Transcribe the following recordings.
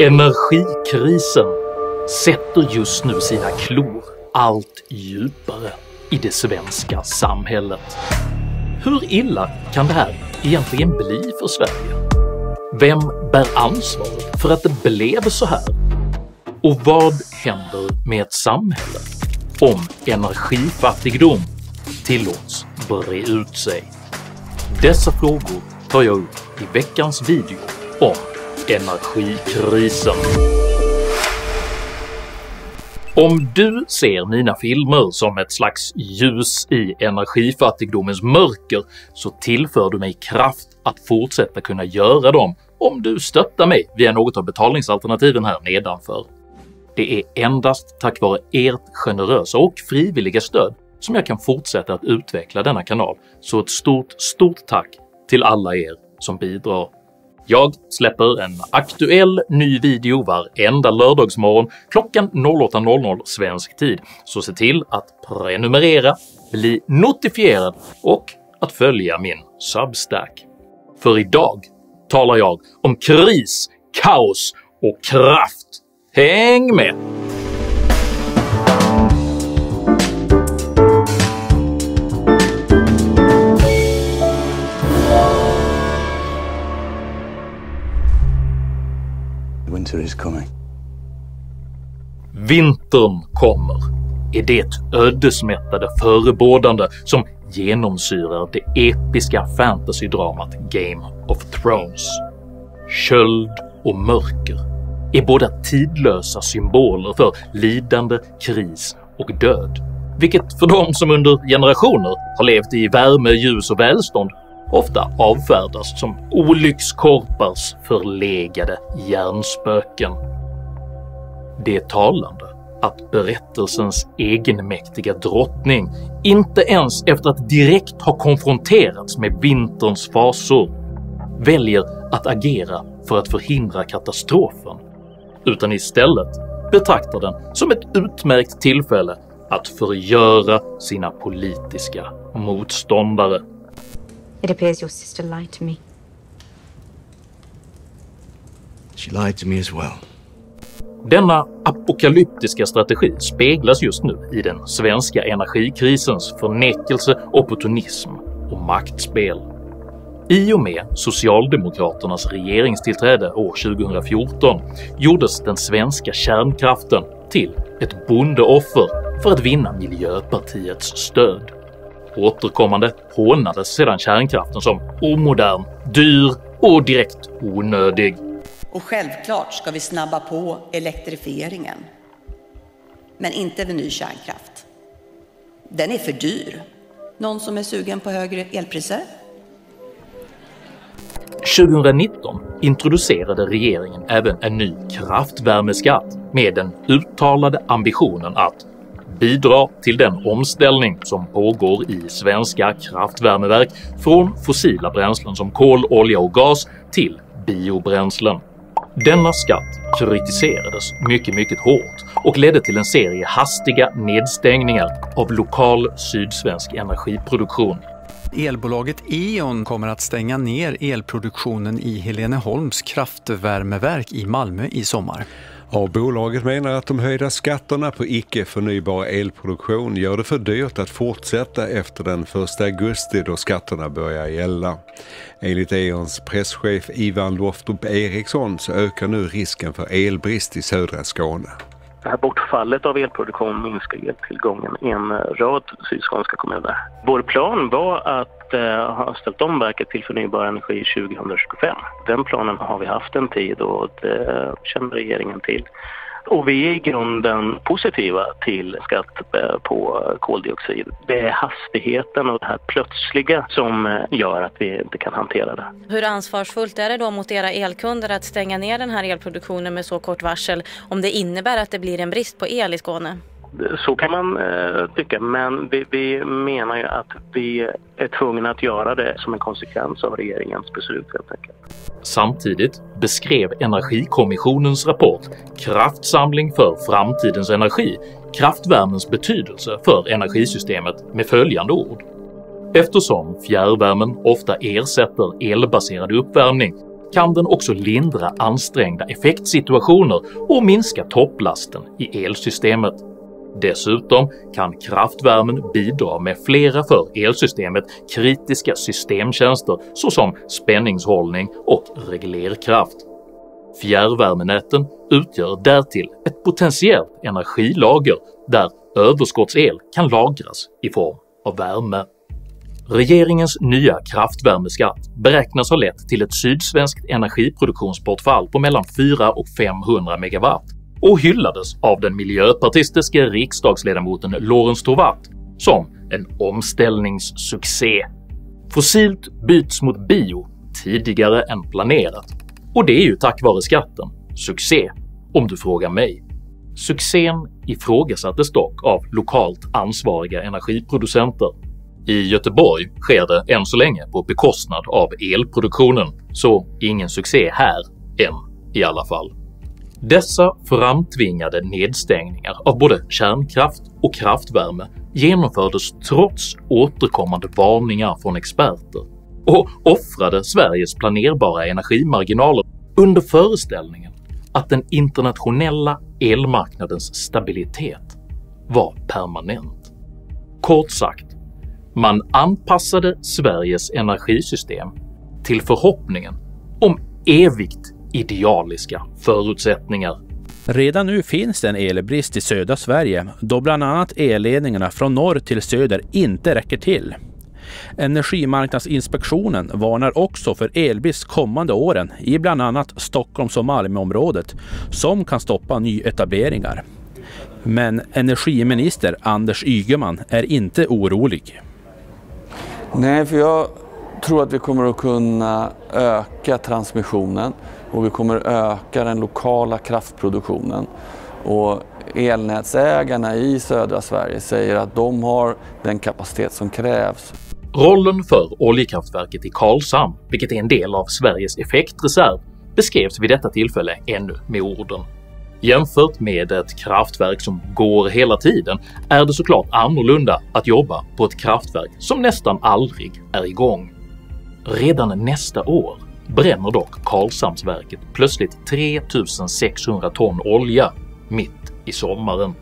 Energikrisen sätter just nu sina klor allt djupare i det svenska samhället. Hur illa kan det här egentligen bli för Sverige? Vem bär ansvaret för att det blev så här? Och vad händer med ett samhälle om energifattigdom tillåts bre ut sig? Dessa frågor tar jag upp i veckans video om energikrisen. Om du ser mina filmer som ett slags ljus i energifattigdomens mörker så tillför du mig kraft att fortsätta kunna göra dem om du stöttar mig via något av betalningsalternativen här nedanför. Det är endast tack vare ert generösa och frivilliga stöd som jag kan fortsätta att utveckla denna kanal, så ett stort tack till alla er som bidrar. Jag släpper en aktuell ny video varenda lördagsmorgon klockan 08:00 svensk tid, så se till att prenumerera, bli notifierad och att följa min Substack. För idag talar jag om kris, kaos och kraft. Häng med! Winter is coming. Vintern kommer är det ödesmättade förebådande som genomsyrar det episka fantasydramat Game of Thrones. Köld och mörker är båda tidlösa symboler för lidande, kris och död, vilket för de som under generationer har levt i värme, ljus och välstånd ofta avfärdas som olyckskorpars förlegade hjärnspöken. Det är talande att berättelsens egenmäktiga drottning inte ens efter att direkt ha konfronterats med vinterns fasor väljer att agera för att förhindra katastrofen, utan istället betraktar den som ett utmärkt tillfälle att förgöra sina politiska motståndare. It appears your sister lied to me. She lied to me as well. Denna apokalyptiska strategi speglas just nu i den svenska energikrisens förnekelse, opportunism och maktspel. I och med Socialdemokraternas regeringstillträde år 2014 gjordes den svenska kärnkraften till ett bondeoffer för att vinna Miljöpartiets stöd. Återkommande hånades sedan kärnkraften som omodern, dyr och direkt onödig. Och självklart ska vi snabba på elektrifieringen. Men inte vid ny kärnkraft. Den är för dyr. Någon som är sugen på högre elpriser? 2019 introducerade regeringen även en ny kraftvärmeskatt med den uttalade ambitionen att bidra till den omställning som pågår i svenska kraftvärmeverk från fossila bränslen som kol, olja och gas till biobränslen. Denna skatt kritiserades mycket hårt och ledde till en serie hastiga nedstängningar av lokal sydsvensk energiproduktion. Elbolaget E.ON kommer att stänga ner elproduktionen i Heleneholms kraftvärmeverk i Malmö i sommar. Ja, bolaget menar att de höjda skatterna på icke-förnybar elproduktion gör det för dyrt att fortsätta efter den 1 augusti då skatterna börjar gälla. Enligt E.ONs presschef Ivan Loftup Eriksson så ökar nu risken för elbrist i södra Skåne. Det här bortfallet av elproduktion minskar eltillgången i en rad sydskånska kommuner. Vår plan var att ha ställt om verket till förnybar energi 2025. Den planen har vi haft en tid och det känner regeringen till. Och vi är i grunden positiva till skatt på koldioxid. Det är hastigheten och det här plötsliga som gör att vi inte kan hantera det. Hur ansvarsfullt är det då mot era elkunder att stänga ner den här elproduktionen med så kort varsel om det innebär att det blir en brist på el i Skåne? Så kan man tycka, men vi menar ju att vi är tvungna att göra det som en konsekvens av regeringens beslut helt enkelt. Samtidigt beskrev Energikommissionens rapport Kraftsamling för framtidens energi kraftvärmens betydelse för energisystemet med följande ord. Eftersom fjärrvärmen ofta ersätter elbaserad uppvärmning kan den också lindra ansträngda effektsituationer och minska topplasten i elsystemet. Dessutom kan kraftvärmen bidra med flera för elsystemet kritiska systemtjänster såsom spänningshållning och reglerkraft. Fjärrvärmenäten utgör därtill ett potentiellt energilager där överskottsel kan lagras i form av värme. Regeringens nya kraftvärmeskatt beräknas ha lett till ett sydsvenskt energiproduktionsbortfall på mellan 400 och 500 megawatt och hyllades av den miljöpartistiska riksdagsledamoten Lorentz Tovatt som en omställningssuccé. Fossilt byts mot bio tidigare än planerat, och det är ju tack vare skatten succé om du frågar mig. Succén ifrågasattes dock av lokalt ansvariga energiproducenter. I Göteborg sker det än så länge på bekostnad av elproduktionen, så ingen succé här än i alla fall. Dessa framtvingade nedstängningar av både kärnkraft och kraftvärme genomfördes trots återkommande varningar från experter och offrade Sveriges planerbara energimarginaler under föreställningen att den internationella elmarknadens stabilitet var permanent. Kort sagt, man anpassade Sveriges energisystem till förhoppningen om evigt idealiska förutsättningar. Redan nu finns det en elbrist i södra Sverige då bland annat elledningarna från norr till söder inte räcker till. Energimarknadsinspektionen varnar också för elbrist kommande åren i bland annat Stockholms- och Malmöområdet som kan stoppa nyetableringar. Men energiminister Anders Ygeman är inte orolig. Nej, för jag tror att vi kommer att kunna öka transmissionen och vi kommer att öka den lokala kraftproduktionen. Och elnätsägarna i södra Sverige säger att de har den kapacitet som krävs. Rollen för oljekraftverket i Karlshamn, vilket är en del av Sveriges effektreserv, beskrevs vid detta tillfälle ännu med orden: jämfört med ett kraftverk som går hela tiden är det såklart annorlunda att jobba på ett kraftverk som nästan aldrig är igång. Redan nästa år bränner dock Karlshamnsverket plötsligt 3600 ton olja mitt i sommaren.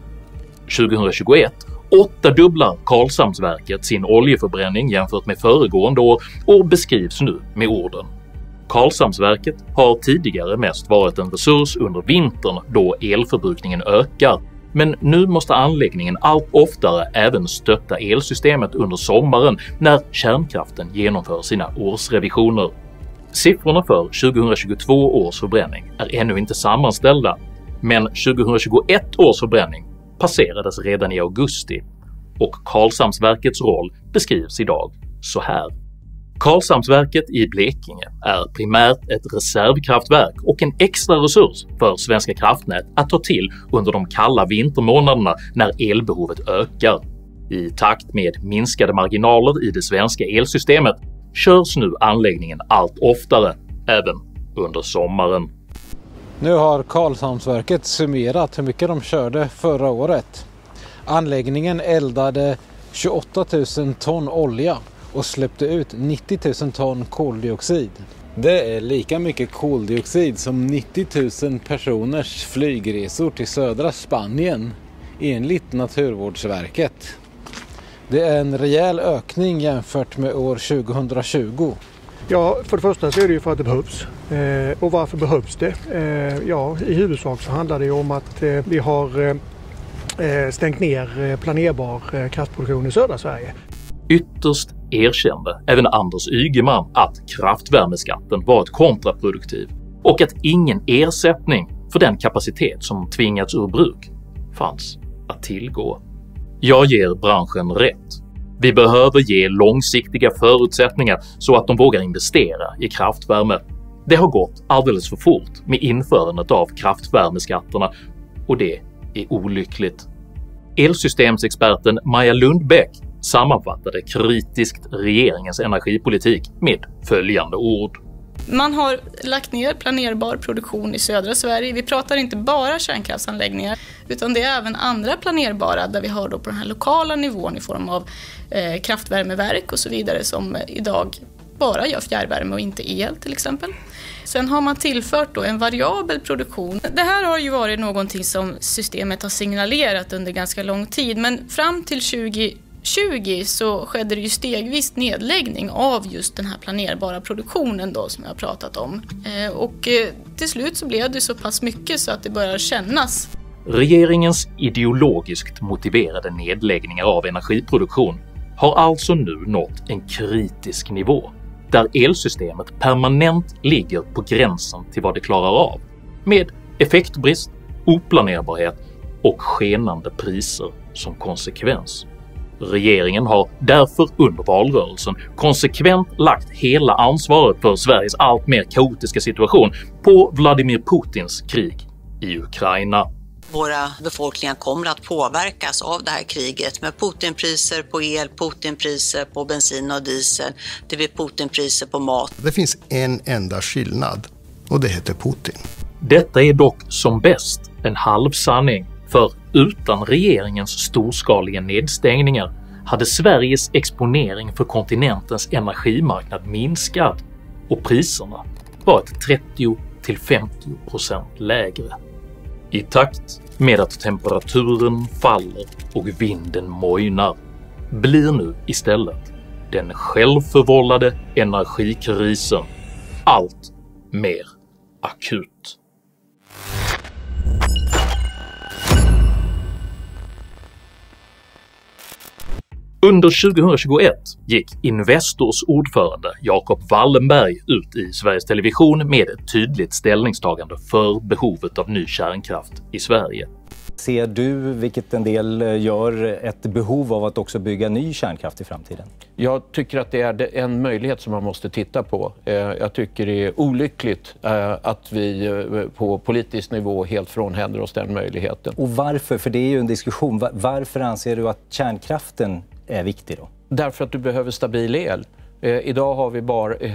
2021 åttadubblar Karlshamnsverket sin oljeförbränning jämfört med föregående år och beskrivs nu med orden: Karlshamnsverket har tidigare mest varit en resurs under vintern då elförbrukningen ökar, men nu måste anläggningen allt oftare även stötta elsystemet under sommaren när kärnkraften genomför sina årsrevisioner. Siffrorna för 2022 års förbränning är ännu inte sammanställda, men 2021 års förbränning passerades redan i augusti och Karlshamnsverkets roll beskrivs idag så här. Karlshamnsverket i Blekinge är primärt ett reservkraftverk och en extra resurs för Svenska kraftnät att ta till under de kalla vintermånaderna när elbehovet ökar. I takt med minskade marginaler i det svenska elsystemet körs nu anläggningen allt oftare, även under sommaren. Nu har Karlshamnsverket summerat hur mycket de körde förra året. Anläggningen eldade 28 000 ton olja och släppte ut 90 000 ton koldioxid. Det är lika mycket koldioxid som 90 000 personers flygresor till södra Spanien enligt Naturvårdsverket. Det är en rejäl ökning jämfört med år 2020. Ja, för det första så är det ju för att det behövs. Och varför behövs det? Ja, i huvudsak så handlar det ju om att vi har stängt ner planerbar kraftproduktion i södra Sverige. Ytterst erkände även Anders Ygeman att kraftvärmeskatten varit kontraproduktiv och att ingen ersättning för den kapacitet som tvingats ur bruk fanns att tillgå. Jag ger branschen rätt. Vi behöver ge långsiktiga förutsättningar så att de vågar investera i kraftvärme. Det har gått alldeles för fort med införandet av kraftvärmeskatterna och det är olyckligt. Elsystemsexperten Maja Lundbäck sammanfattade kritiskt regeringens energipolitik med följande ord. Man har lagt ner planerbar produktion i södra Sverige. Vi pratar inte bara kärnkraftsanläggningar utan det är även andra planerbara där vi har då på den här lokala nivån i form av kraftvärmeverk och så vidare som idag bara gör fjärrvärme och inte el till exempel. Sen har man tillfört då en variabel produktion. Det här har ju varit någonting som systemet har signalerat under ganska lång tid, men fram till 2020 så skedde det ju stegvis nedläggning av just den här planerbara produktionen då som jag har pratat om. Och till slut så blev det så pass mycket så att det börjar kännas. Regeringens ideologiskt motiverade nedläggningar av energiproduktion har alltså nu nått en kritisk nivå där elsystemet permanent ligger på gränsen till vad det klarar av, med effektbrist, oplanerbarhet och skenande priser som konsekvens. Regeringen har därför under valrörelsen konsekvent lagt hela ansvaret för Sveriges allt mer kaotiska situation på Vladimir Putins krig i Ukraina. Våra befolkningar kommer att påverkas av det här kriget med Putinpriser på el, Putinpriser på bensin och diesel, det blir Putinpriser på mat. Det finns en enda skillnad och det heter Putin. Detta är dock som bäst en halvsanning, för utan regeringens storskaliga nedstängningar hade Sveriges exponering för kontinentens energimarknad minskat och priserna varit 30-50% lägre. I takt med att temperaturen faller och vinden mojnar blir nu istället den självförvållade energikrisen allt mer akut. Under 2021 gick Investors ordförande Jacob Wallenberg ut i Sveriges Television med ett tydligt ställningstagande för behovet av ny kärnkraft i Sverige. Ser du, vilket en del gör, ett behov av att också bygga ny kärnkraft i framtiden? Jag tycker att det är en möjlighet som man måste titta på. Jag tycker det är olyckligt att vi på politisk nivå helt frånhänder oss den möjligheten. Och varför? För det är ju en diskussion. Varför anser du att kärnkraften är viktig då? Därför att du behöver stabil el. Idag har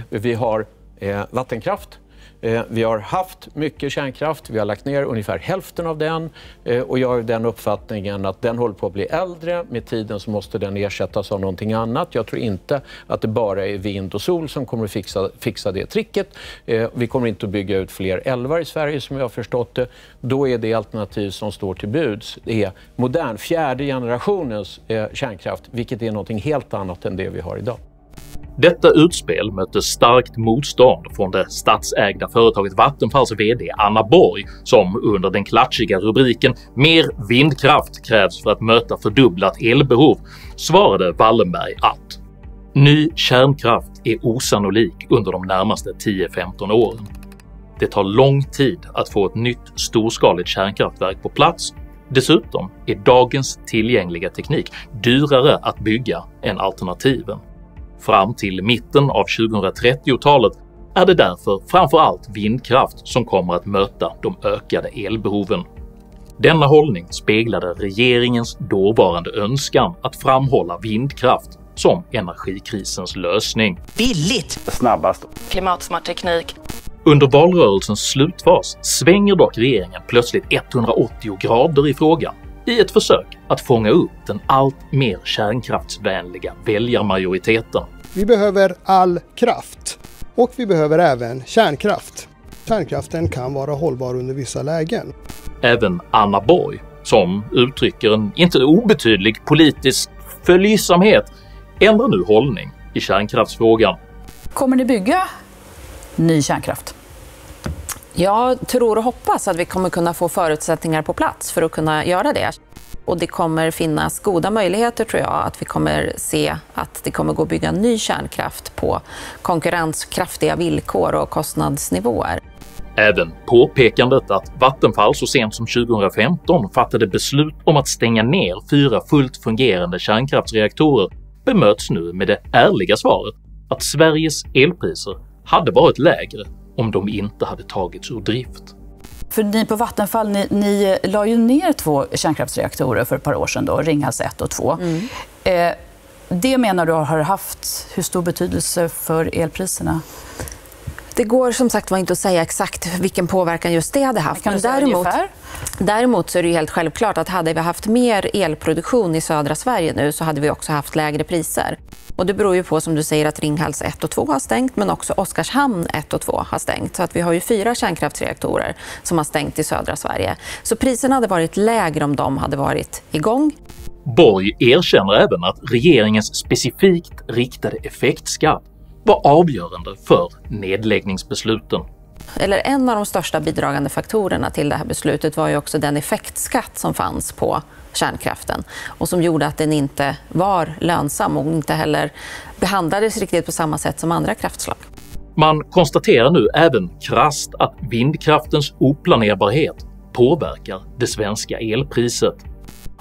vi har vattenkraft. Vi har haft mycket kärnkraft, vi har lagt ner ungefär hälften av den och jag har den uppfattningen att den håller på att bli äldre. Med tiden så måste den ersättas av någonting annat. Jag tror inte att det bara är vind och sol som kommer att fixa det tricket. Vi kommer inte att bygga ut fler älvar i Sverige som jag har förstått det. Då är det alternativ som står till buds. Det är modern, fjärde generationens kärnkraft, vilket är någonting helt annat än det vi har idag. Detta utspel mötte starkt motstånd från det statsägda företaget Vattenfalls vd Anna Borg, som under den klatschiga rubriken “Mer vindkraft krävs för att möta fördubblat elbehov” svarade Wallenberg att “Ny kärnkraft är osannolik under de närmaste 10-15 åren. Det tar lång tid att få ett nytt storskaligt kärnkraftverk på plats. Dessutom är dagens tillgängliga teknik dyrare att bygga än alternativen. Fram till mitten av 2030-talet är det därför framförallt vindkraft som kommer att möta de ökade elbehoven.” Denna hållning speglade regeringens dåvarande önskan att framhålla vindkraft som energikrisens lösning. Billigt! Snabbast. Klimatsmart teknik. Under valrörelsens slutfas svänger dock regeringen plötsligt 180 grader i frågan i ett försök att fånga upp den allt mer kärnkraftsvänliga väljarmajoriteten. Vi behöver all kraft och vi behöver även kärnkraft. Kärnkraften kan vara hållbar under vissa lägen. Även Anna Borg, som uttrycker en inte obetydlig politisk följsamhet, ändrar nu hållning i kärnkraftsfrågan. Kommer ni bygga ny kärnkraft? Jag tror och hoppas att vi kommer kunna få förutsättningar på plats för att kunna göra det. Och det kommer finnas goda möjligheter, tror jag, att vi kommer se att det kommer gå att bygga ny kärnkraft på konkurrenskraftiga villkor och kostnadsnivåer. Även påpekandet att Vattenfall så sent som 2015 fattade beslut om att stänga ner 4 fullt fungerande kärnkraftsreaktorer bemöts nu med det ärliga svaret att Sveriges elpriser hade varit lägre om de inte hade tagits ur drift. För ni på Vattenfall, ni la ju ner 2 kärnkraftsreaktorer för ett par år sedan då, Ringhals 1 och 2. Det menar du har haft hur stor betydelse för elpriserna? Det går som sagt var inte att säga exakt vilken påverkan just det hade haft. Men däremot så är det ju helt självklart att hade vi haft mer elproduktion i södra Sverige nu så hade vi också haft lägre priser. Och det beror ju på, som du säger, att Ringhals 1 och 2 har stängt, men också Oskarshamn 1 och 2 har stängt. Så att vi har ju 4 kärnkraftsreaktorer som har stängt i södra Sverige. Så priserna hade varit lägre om de hade varit igång. Borg erkänner även att regeringens specifikt riktade effektskatt var avgörande för nedläggningsbesluten. Eller en av de största bidragande faktorerna till det här beslutet var ju också den effektskatt som fanns på kärnkraften och som gjorde att den inte var lönsam och inte heller behandlades riktigt på samma sätt som andra kraftslag. Man konstaterar nu även krasst att vindkraftens oplanerbarhet påverkar det svenska elpriset.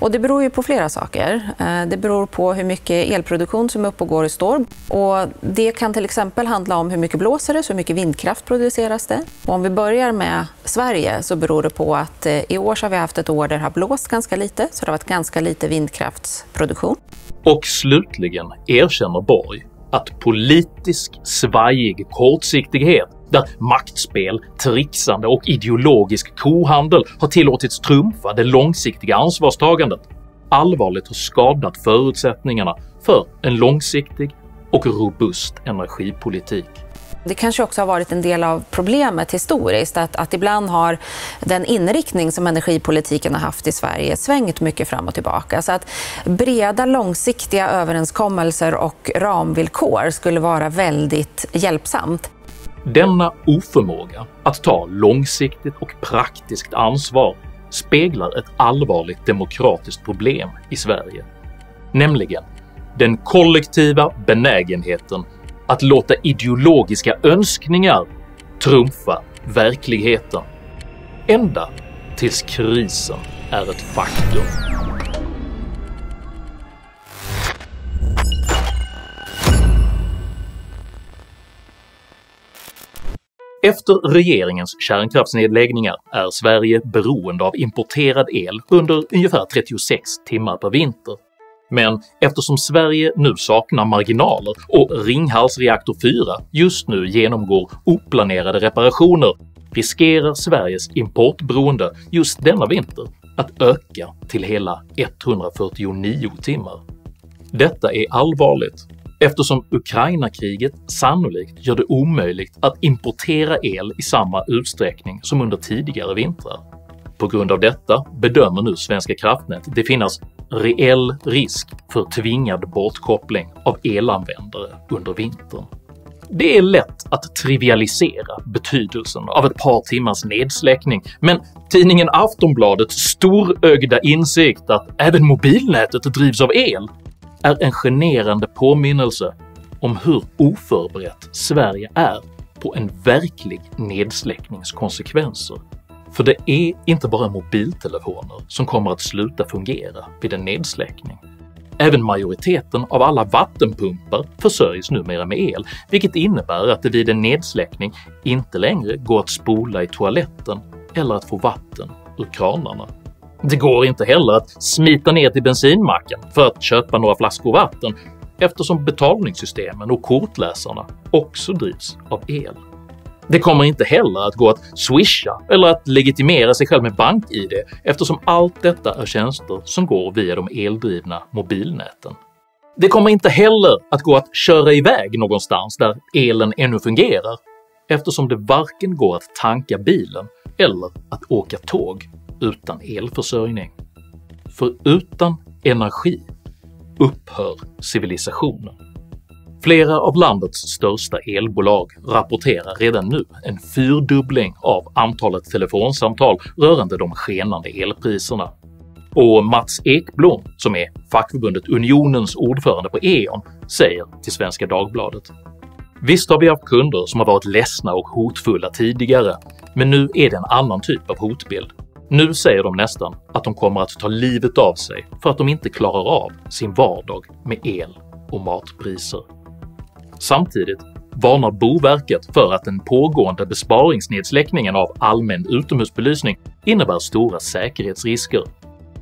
Och det beror ju på flera saker. Det beror på hur mycket elproduktion som är uppe och går i står. Och det kan till exempel handla om hur mycket blåser det, så hur mycket vindkraft produceras det. Och om vi börjar med Sverige så beror det på att i år så har vi haft ett år där det har blåst ganska lite, så det har varit ganska lite vindkraftsproduktion. Och slutligen erkänner Borg att politisk svajig kortsiktighet där maktspel, trixande och ideologisk kohandel har tillåtits trumfa det långsiktiga ansvarstagandet allvarligt har skadat förutsättningarna för en långsiktig och robust energipolitik. Det kanske också har varit en del av problemet historiskt, att ibland har den inriktning som energipolitiken har haft i Sverige svängt mycket fram och tillbaka. Så att breda långsiktiga överenskommelser och ramvillkor skulle vara väldigt hjälpsamt. Denna oförmåga att ta långsiktigt och praktiskt ansvar speglar ett allvarligt demokratiskt problem i Sverige, nämligen den kollektiva benägenheten att låta ideologiska önskningar trumfa verkligheten, ända tills krisen är ett faktum. Efter regeringens kärnkraftsnedläggningar är Sverige beroende av importerad el under ungefär 36 timmar per vinter. Men eftersom Sverige nu saknar marginaler och Ringhals reaktor 4 just nu genomgår oplanerade reparationer riskerar Sveriges importberoende just denna vinter att öka till hela 149 timmar. Detta är allvarligt eftersom Ukraina-kriget sannolikt gör det omöjligt att importera el i samma utsträckning som under tidigare vintrar. På grund av detta bedömer nu Svenska kraftnät det finnas reell risk för tvingad bortkoppling av elanvändare under vintern. Det är lätt att trivialisera betydelsen av ett par timmars nedsläckning, men tidningen Aftonbladets storögda insikt att även mobilnätet drivs av el är en generande påminnelse om hur oförberett Sverige är på en verklig nedsläckningskonsekvenser. För det är inte bara mobiltelefoner som kommer att sluta fungera vid en nedsläckning. Även majoriteten av alla vattenpumpar försörjs numera med el, vilket innebär att det vid en nedsläckning inte längre går att spola i toaletten eller att få vatten ur kranarna. Det går inte heller att smita ner till bensinmacken för att köpa några flaskor vatten eftersom betalningssystemen och kortläsarna också drivs av el. Det kommer inte heller att gå att swisha eller att legitimera sig själv med BankID eftersom allt detta är tjänster som går via de eldrivna mobilnäten. Det kommer inte heller att gå att köra iväg någonstans där elen ännu fungerar eftersom det varken går att tanka bilen eller att åka tåg utan elförsörjning. För utan energi upphör civilisationen. Flera av landets största elbolag rapporterar redan nu en fyrdubbling av antalet telefonsamtal rörande de skenande elpriserna. Och Mats Ekblom, som är fackförbundet Unionens ordförande på E.ON, säger till Svenska Dagbladet: “Visst har vi haft kunder som har varit ledsna och hotfulla tidigare, men nu är det en annan typ av hotbild. Nu säger de nästan att de kommer att ta livet av sig för att de inte klarar av sin vardag med el och matpriser.” Samtidigt varnar Boverket för att den pågående besparingsnedsläckningen av allmän utomhusbelysning innebär stora säkerhetsrisker.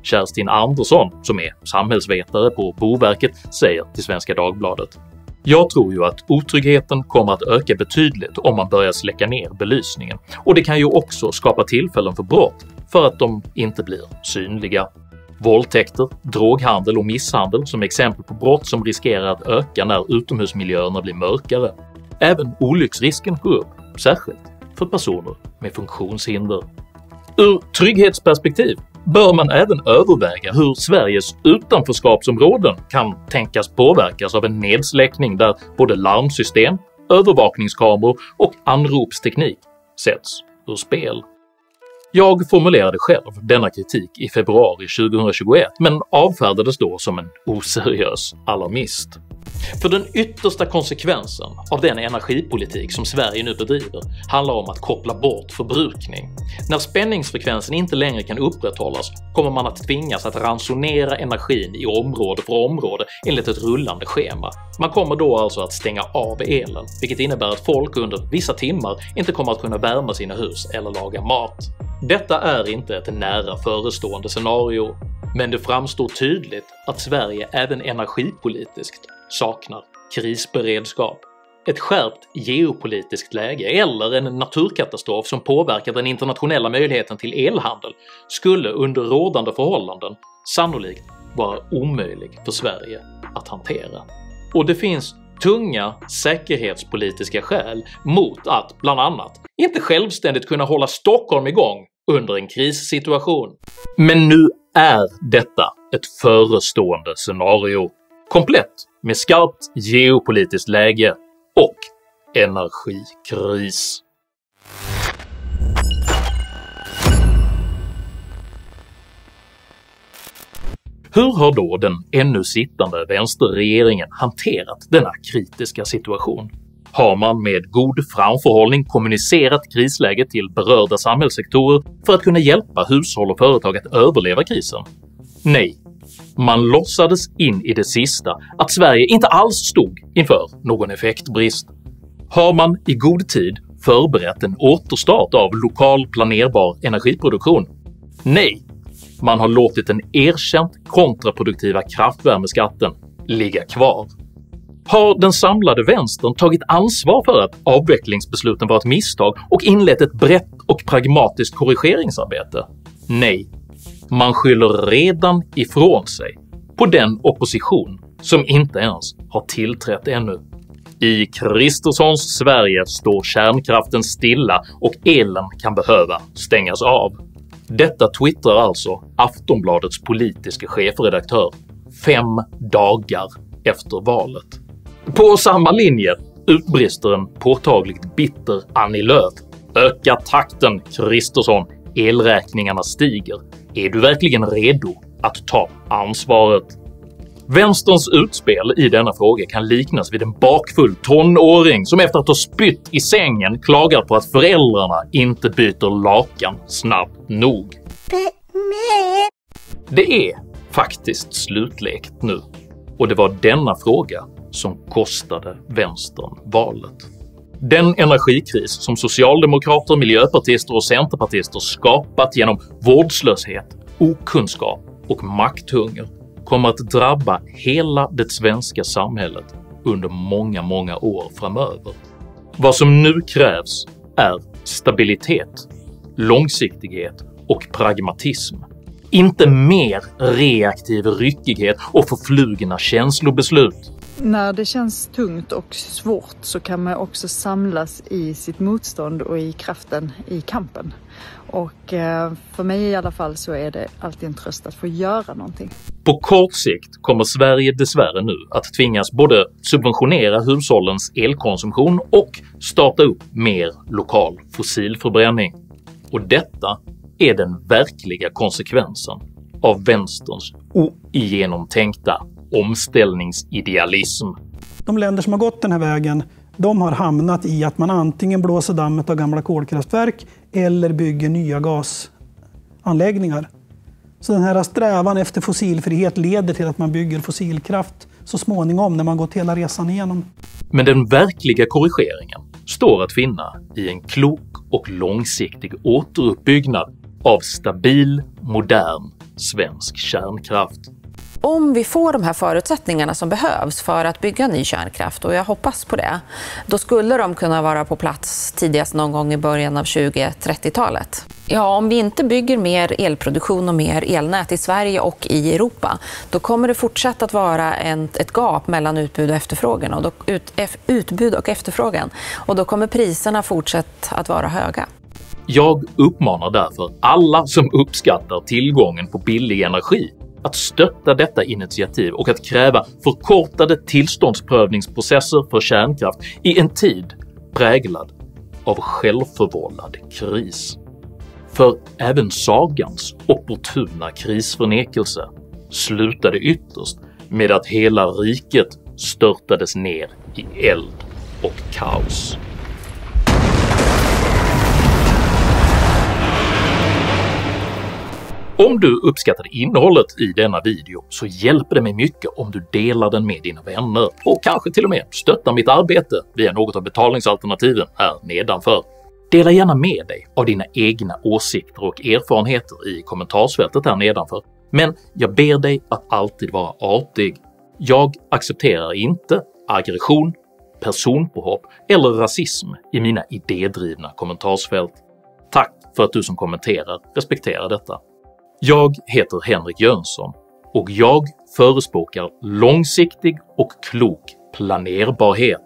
Kerstin Andersson, som är samhällsvetare på Boverket, säger till Svenska Dagbladet: Jag tror ju att otryggheten kommer att öka betydligt om man börjar släcka ner belysningen, och det kan ju också skapa tillfällen för brott för att de inte blir synliga. Våldtäkter, droghandel och misshandel som exempel på brott som riskerar att öka när utomhusmiljöerna blir mörkare. Även olycksrisken går upp, särskilt för personer med funktionshinder. Ur trygghetsperspektiv bör man även överväga hur Sveriges utanförskapsområden kan tänkas påverkas av en nedsläckning där både larmsystem, övervakningskameror och anropsteknik sätts ur spel. Jag formulerade själv denna kritik i februari 2021 men avfärdades då som en oseriös alarmist. För den yttersta konsekvensen av den energipolitik som Sverige nu bedriver handlar om att koppla bort förbrukning. När spänningsfrekvensen inte längre kan upprätthållas kommer man att tvingas att ransonera energin i område för område enligt ett rullande schema. Man kommer då alltså att stänga av elen, vilket innebär att folk under vissa timmar inte kommer att kunna värma sina hus eller laga mat. Detta är inte ett nära förestående scenario, men det framstår tydligt att Sverige även energipolitiskt saknar krisberedskap. Ett skärpt geopolitiskt läge eller en naturkatastrof som påverkar den internationella möjligheten till elhandel skulle under rådande förhållanden sannolikt vara omöjlig för Sverige att hantera. Och det finns tunga säkerhetspolitiska skäl mot att, bland annat, inte självständigt kunna hålla Stockholm igång under en krissituation. Men nu är detta ett förestående scenario, komplett med skarpt geopolitiskt läge och energikris. Hur har då den ännu sittande vänsterregeringen hanterat denna kritiska situation? Har man med god framförhållning kommunicerat krisläget till berörda samhällssektorer för att kunna hjälpa hushåll och företag att överleva krisen? Nej. Man låtsades in i det sista att Sverige inte alls stod inför någon effektbrist. Har man i god tid förberett en återstart av lokal planerbar energiproduktion? Nej. Man har låtit den erkänt kontraproduktiva kraftvärmeskatten ligga kvar. Har den samlade vänstern tagit ansvar för att avvecklingsbesluten var ett misstag och inlett ett brett och pragmatiskt korrigeringsarbete? Nej. Man skyller redan ifrån sig på den opposition som inte ens har tillträtt ännu. I Kristerssons Sverige står kärnkraften stilla och elen kan behöva stängas av. Detta twittrar alltså Aftonbladets politiska chefredaktör 5 dagar efter valet. På samma linje utbrister en påtagligt bitter Annie Lööf. Öka takten, Kristersson, elräkningarna stiger. Är du verkligen redo att ta ansvaret? Vänsterns utspel i denna fråga kan liknas vid en bakfull tonåring som efter att ha spytt i sängen klagar på att föräldrarna inte byter lakan snabbt nog. Det är faktiskt slutlekt nu, och det var denna fråga som kostade vänstern valet. Den energikris som socialdemokrater, miljöpartister och centerpartister skapat genom vårdslöshet, okunskap och makthunger kommer att drabba hela det svenska samhället under många år framöver. Vad som nu krävs är stabilitet, långsiktighet och pragmatism. Inte mer reaktiv ryckighet och förflugna känslobeslut. När det känns tungt och svårt så kan man också samlas i sitt motstånd och i kraften i kampen. Och för mig i alla fall så är det alltid en tröst att få göra någonting. På kort sikt kommer Sverige dessvärre nu att tvingas både subventionera hushållens elkonsumtion och starta upp mer lokal fossilförbränning. Och detta är den verkliga konsekvensen av vänsterns ogenomtänkta omställningsidealism. De länder som har gått den här vägen, de har hamnat i att man antingen blåser dammet av gamla kolkraftverk eller bygger nya gasanläggningar. Så den här strävan efter fossilfrihet leder till att man bygger fossilkraft så småningom när man gått hela resan igenom. Men den verkliga korrigeringen står att finna i en klok och långsiktig återuppbyggnad av stabil, modern svensk kärnkraft. Om vi får de här förutsättningarna som behövs för att bygga ny kärnkraft, och jag hoppas på det, då skulle de kunna vara på plats tidigast någon gång i början av 2030-talet. Ja, om vi inte bygger mer elproduktion och mer elnät i Sverige och i Europa, då kommer det fortsätta att vara ett gap mellan utbud och efterfrågan. Utbud och efterfrågan. Och då kommer priserna fortsätta att vara höga. Jag uppmanar därför alla som uppskattar tillgången på billig energi att stötta detta initiativ och att kräva förkortade tillståndsprövningsprocesser för kärnkraft i en tid präglad av självförvållad kris. För även sagans opportuna krisförnekelse slutade ytterst med att hela riket störtades ner i eld och kaos. Om du uppskattade innehållet i denna video så hjälper det mig mycket om du delar den med dina vänner och kanske till och med stöttar mitt arbete via något av betalningsalternativen här nedanför. Dela gärna med dig av dina egna åsikter och erfarenheter i kommentarsfältet här nedanför, men jag ber dig att alltid vara artig. Jag accepterar inte aggression, personpåhopp eller rasism i mina idédrivna kommentarsfält. Tack för att du som kommenterar respekterar detta. Jag heter Henrik Jönsson och jag förespråkar långsiktig och klok planerbarhet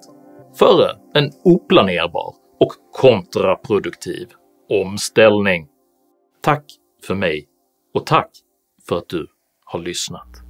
före en oplanerbar och kontraproduktiv omställning. Tack för mig och tack för att du har lyssnat.